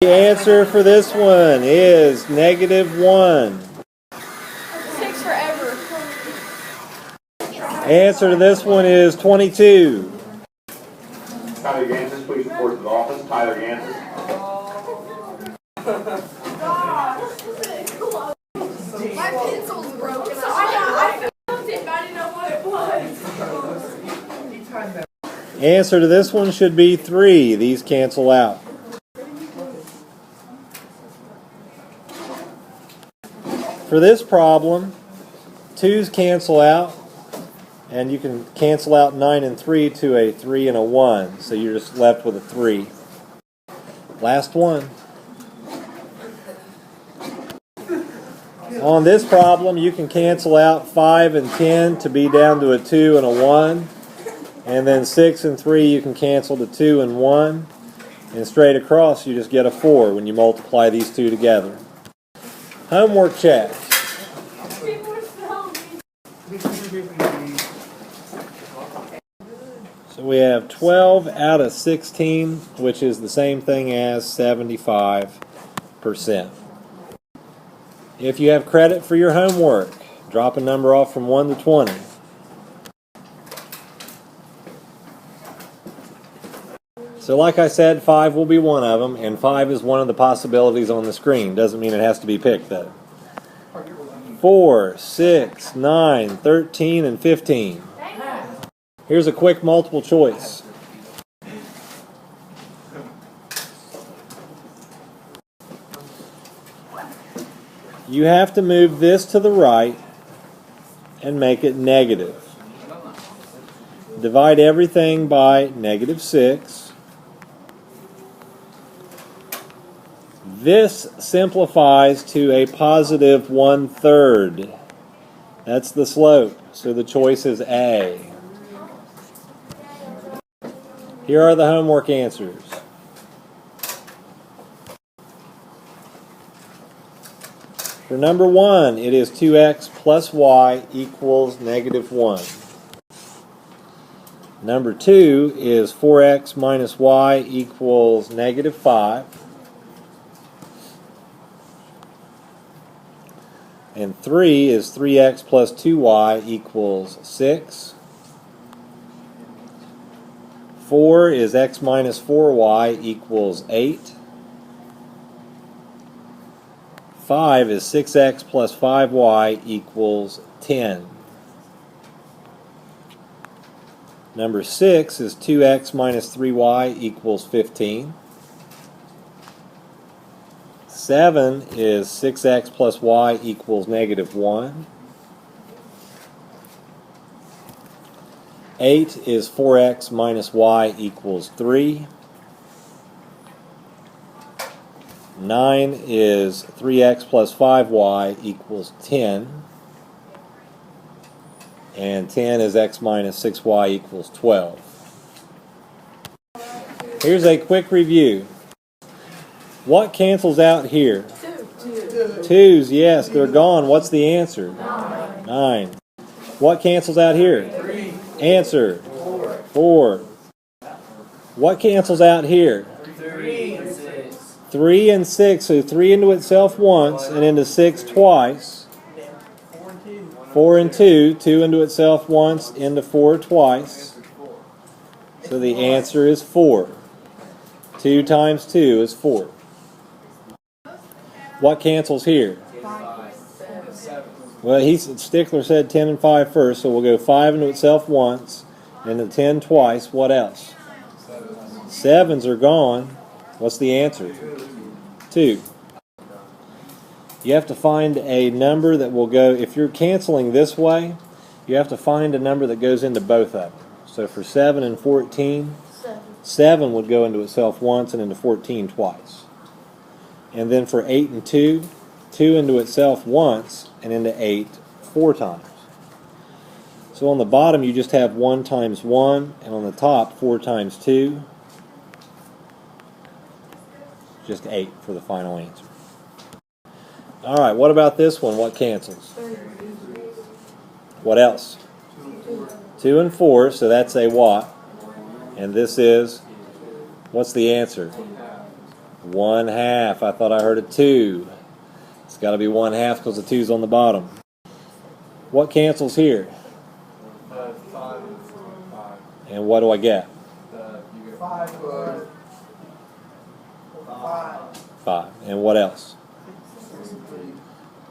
The answer for this one is -1. 6 forever. Answer to this one is 22. Tyler Gansas, please report to the office. Tyler Gansas. My pencil's broken. I felt it, but I didn't know what it was. Answer to this one should be 3. These cancel out. For this problem, 2's cancel out, and you can cancel out 9 and 3 to a 3 and a 1. So you're just left with a 3. Last one. On this problem, you can cancel out 5 and 10 to be down to a 2 and a 1. And then 6 and 3 you can cancel to 2 and 1. And straight across you just get a 4 when you multiply these two together. Homework check. So we have 12 out of 16, which is the same thing as 75%. If you have credit for your homework, drop a number off from 1 to 20. So like I said, 5 will be one of them, and 5 is one of the possibilities on the screen. Doesn't mean it has to be picked, though. 4, 6, 9, 13, and 15. Here's a quick multiple choice. You have to move this to the right and make it negative. Divide everything by -6. This simplifies to a positive 1/3. That's the slope, so the choice is A. Here are the homework answers. For number 1, it is 2x plus y equals -1. Number 2 is 4x minus y equals -5. And 3 is 3x plus 2y equals 6. 4 is x minus 4y equals 8. 5 is 6x plus 5y equals 10. Number 6 is 2x minus 3y equals 15. 7 is 6x plus y equals -1. 8 is 4x minus y equals 3. 9 is 3x plus 5y equals 10. And 10 is x minus 6y equals 12. Here's a quick review. What cancels out here? 2's, yes, they're gone. What's the answer? 9. What cancels out here? 3. Answer. 4. What cancels out here? 3 and 6. 3 and 6. So 3 into itself once and into 6 twice. 4 and 2. 2 into itself once, into 4 twice. So the answer is 4. 2 times 2 is 4. What cancels here? 5, 7. Well, Stickler said 10 and 5 first, so we'll go 5 into itself once, and then 10 twice. What else? 7's are gone. What's the answer? 2. You have to find a number that will go, if you're canceling this way, you have to find a number that goes into both of them. So for 7 and 14, 7 would go into itself once and into 14 twice. And then for 8 and 2, 2 into itself once and into 8 4 times. So on the bottom you just have 1 times 1, and on the top 4 times 2. Just 8 for the final answer. Alright, what about this one? What cancels? What else? 2 and 4, so that's a what? And this is, what's the answer? 1/2. I thought I heard a 2. It's got to be 1/2 because the 2's on the bottom. What cancels here? 5 and 5. And what do I get? You get 5. 5. 5. And what else?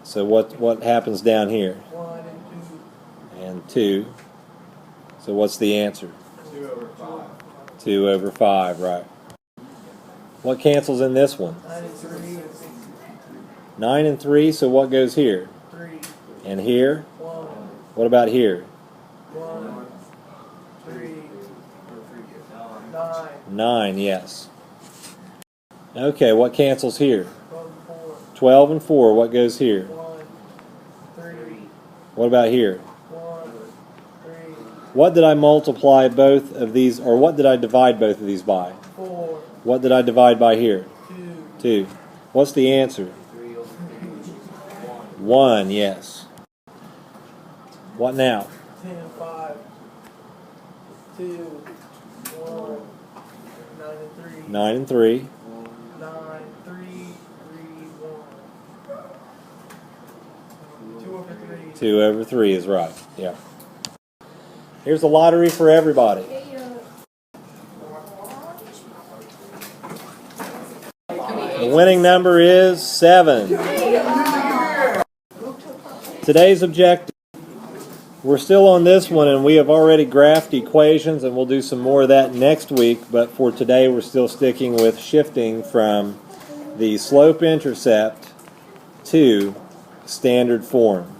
So what happens down here? 1 and 2. And 2. So what's the answer? 2 over 5. 2 over 5, right. What cancels in this one? 9 and 3. 9 and 3, so what goes here? 3. And here? 1. What about here? 1. 3. 9. 9, yes. Okay, what cancels here? 12 and 4. 12 and 4, what goes here? 1. 3. What about here? 1. 3. What did I multiply both of these, or what did I divide both of these by? 4. What did I divide by here? 2. 2. What's the answer? 3 over 3. 1, yes. What now? 10 and 5. 2. 1. 9 and 3. 9 and 3. 9. 3. 3. 1. 2 over 3. 2 over 3 is right. Yeah. Here's the lottery for everybody. The winning number is 7. Today's objective. We're still on this one, and we have already graphed equations, and we'll do some more of that next week. But for today, we're still sticking with shifting from the slope-intercept to standard form.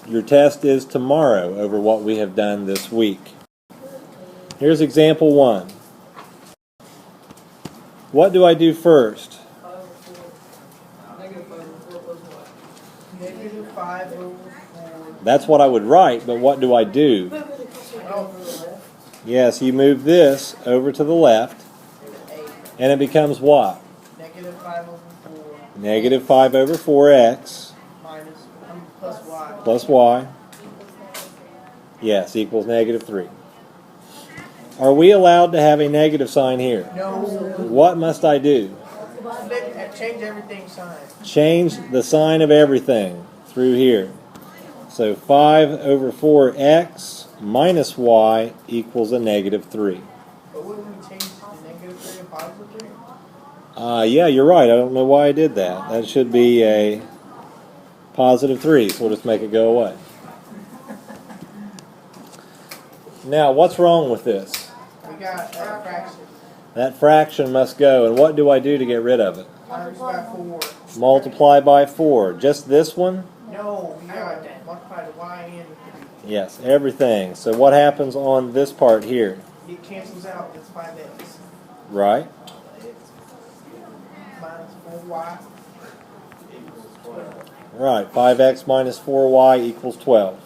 Your test is tomorrow over what we have done this week. Here's example 1. What do I do first? Negative 5 over 4. That's what I would write, but what do I do? Yes, you move this over to the left, and it becomes what? Negative 5 over 4. Negative 5 over 4x Plus y. plus y. Yes, equals negative 3. Are we allowed to have a negative sign here? No. What must I do? Change everything sign. Change the sign of everything through here. So 5 over 4x minus y equals a negative 3. But wouldn't we change the negative 3 and positive 3? Yeah, you're right. I don't know why I did that. That should be a positive 3, so we'll just make it go away. Now, what's wrong with this? We got a fraction. That fraction must go, and what do I do to get rid of it? Times by 4. Multiply by 4. Just this one? No, we got multiply the y and the 3. Yes, everything. So what happens on this part here? It cancels out. It's 5x. Right? It's minus 4y. Right. 5x minus 4y equals 12.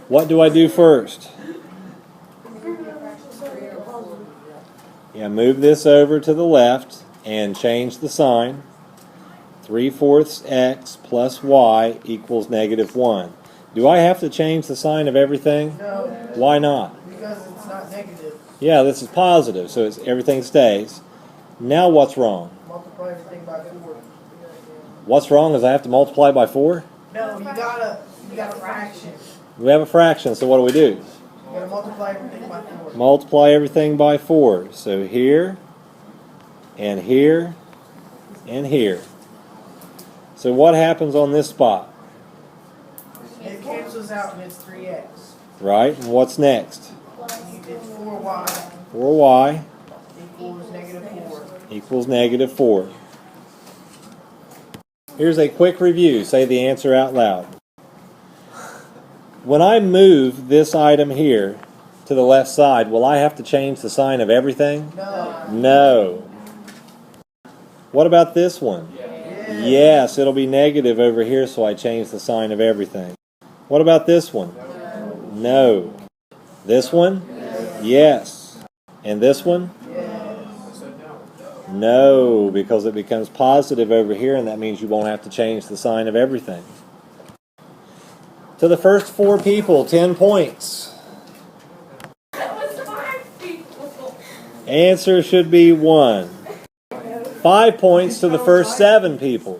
What do I do first? Yeah, move this over to the left and change the sign. 3/4 x plus y equals negative 1. Do I have to change the sign of everything? No, Why not? because it's not negative. Yeah, this is positive, so everything stays. Now what's wrong? Multiply everything by 4. What's wrong is I have to multiply by 4? No, you got a fraction. We have a fraction, so what do we do? You gotta multiply everything by 4. Multiply everything by 4. So here, and here, and here. So what happens on this spot? It cancels out and it's 3x. Right? And what's next? It's 4y 4y equals negative 4. equals negative 4. Here's a quick review. Say the answer out loud. When I move this item here to the left side, will I have to change the sign of everything? No. No. What about this one? Yes, it'll be negative over here, so I change the sign of everything. What about this one? No. This one? Yes. And this one? No, because it becomes positive over here, and that means you won't have to change the sign of everything. To the first 4 people, 10 points. That was 5 people. Answer should be 1. 5 points to the first 7 people.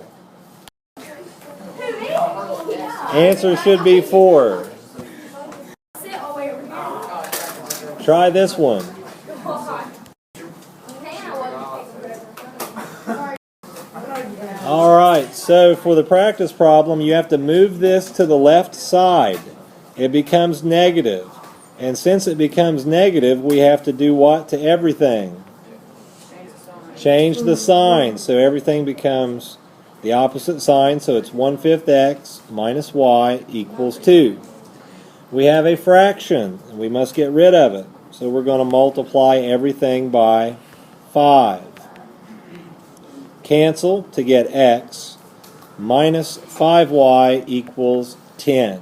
Answer should be 4. Try this one. Alright, so for the practice problem, you have to move this to the left side. It becomes negative. And since it becomes negative, we have to do what to everything? Change the sign. So everything becomes the opposite sign. So it's 1/5 x minus y equals 2. We have a fraction, and we must get rid of it. So we're going to multiply everything by 5. Cancel to get x minus 5y equals 10.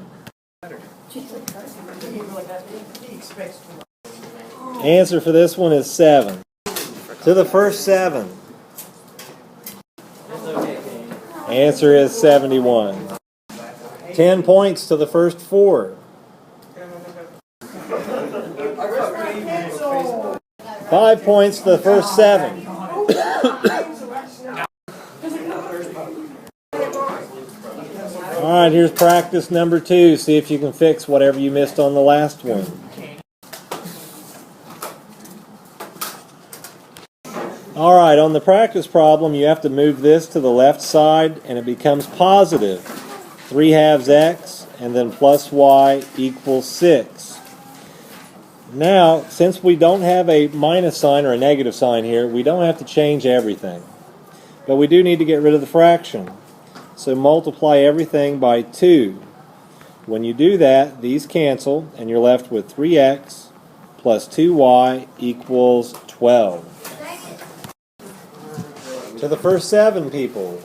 Answer for this one is 7. To the first 7. Answer is 71. 10 points to the first 4. 5 points to the first 7. Alright, here's practice number 2. See if you can fix whatever you missed on the last one. Alright, on the practice problem, you have to move this to the left side and it becomes positive. 3/2 x and then plus y equals 6. Now, since we don't have a minus sign or a negative sign here, we don't have to change everything. But we do need to get rid of the fraction. So multiply everything by 2. When you do that, these cancel, and you're left with 3x plus 2y equals 12. To the first 7 people.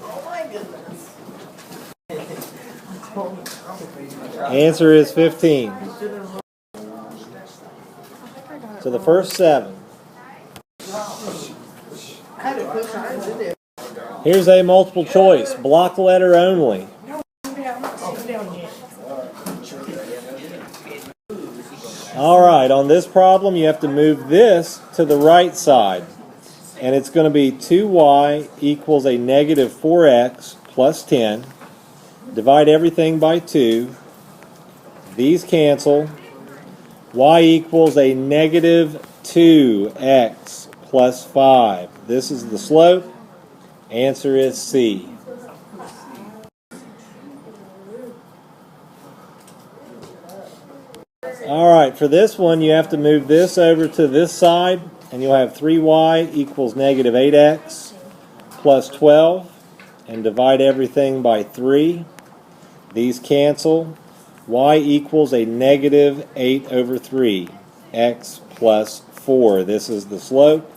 Answer is 15. To the first 7. Here's a multiple choice. Block letter only. Alright, on this problem you have to move this to the right side. And it's going to be 2y equals a negative 4x plus 10. Divide everything by 2. These cancel. Y equals a negative 2x plus 5. This is the slope. Answer is C. Alright, for this one you have to move this over to this side and you'll have 3y equals negative 8x plus 12 and divide everything by 3. These cancel. Y equals a negative 8 over 3. X plus 4. This is the slope.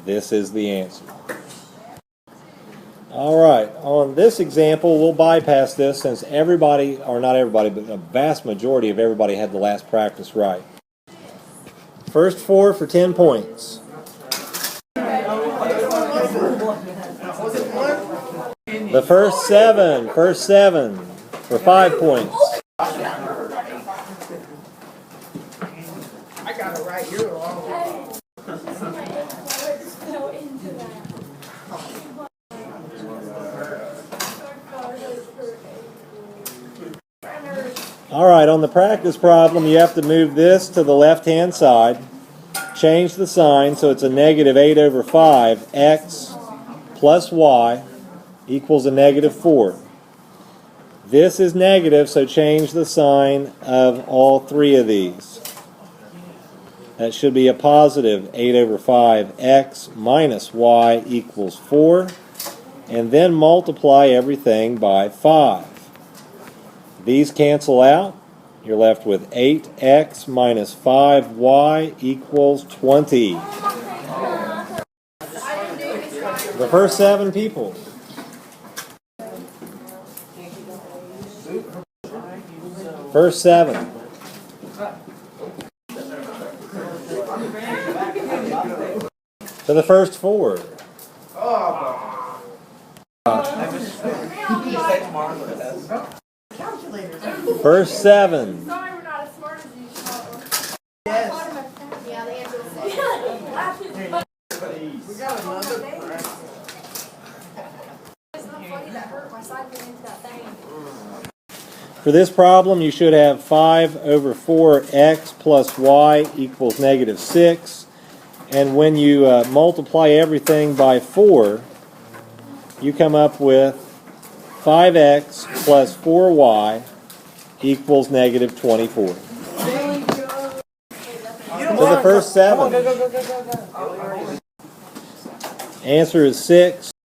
This is the answer. Alright, on this example, we'll bypass this since everybody, or not everybody, but a vast majority of everybody had the last practice right. First 4 for 10 points. The first 7 for 5 points. I got it right. You're wrong. Alright, on the practice problem, you have to move this to the left-hand side. Change the sign so it's a negative 8 over 5. X plus y equals a negative 4. This is negative, so change the sign of all 3 of these. That should be a positive 8 over 5. X minus y equals 4. And then multiply everything by 5. These cancel out. You're left with 8x minus 5y equals 20. The first 7 people. First 7. To the first 4. First 7. Sorry, we're not as smart as you thought. Yes. Yeah, the answer was 6. We got another. It's not funny, that hurt my side went into that thing. For this problem, you should have 5 over 4x plus y equals negative 6. And when you multiply everything by 4, you come up with 5x plus 4y equals negative 24. So the first 7. Answer is 6.